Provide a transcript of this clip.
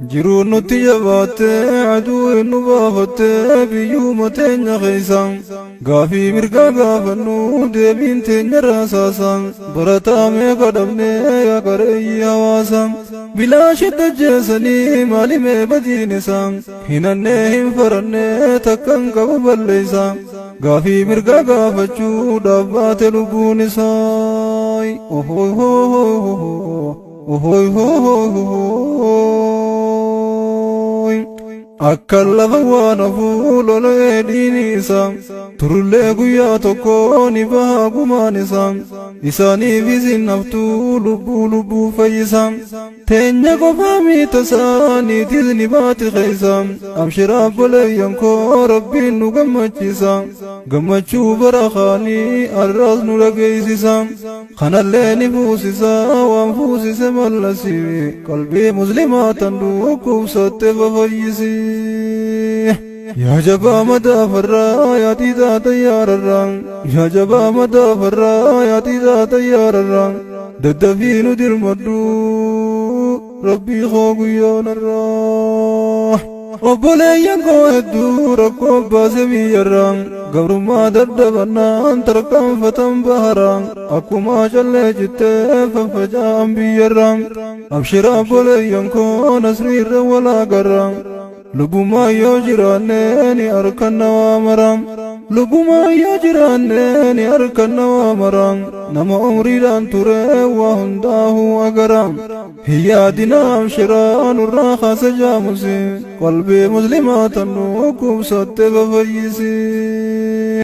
jiruun nutti jabaattee aduu nu baafattee biyyuma teenya keessaan gaafii mirgaa gaafannu deebiin teenya raasaasan barataa meeqa dhabnee yaa qareeyyii hawaasa bilaashitti ajjeesanii maalimee badiin isaan hinannee hin farannee takkan qabu balleeysa gaafii mirgaa gaafachuudhaaf baate lubbuun isaa ohoy ohoy akka lafa waan hafuu lolee dhiini isaa turullee guyyaa tokko ni baha gumaan isaa isaaniifis hin haftuu lubbuu fayyisa teenya qofaa miita isaaniitis ni baati keessa abshiraa boleeyyan koo rabbiin nu gammachiisa gammachuu bara kaanii arraas nu dhageessisa kanallee ni fuusisa waan fuusise mallasi qalbii muslimaa tan dhukkubsatte fayyisi يا جبا مدى فرا يا تيدا تيار الران يا جبا مدى فرا يا تيدا تيار الران ددفين دير مدو ربي خوغ يا نراح وبوليان كو هدو ركو باسمي الران قبر ما ددبنا انتركم فتن بهران اكو ما جل جتة ففجام بي الران ابشر بوليان كو نسرير ولا قران لبما يجرانني أركن وامرام لبما يجرانني أركن وامرام نما عمري لان ترى وهنداه أجرام هي دينا شران الراخة سجامسي قلبي مسلمات نوكم ستة فيسي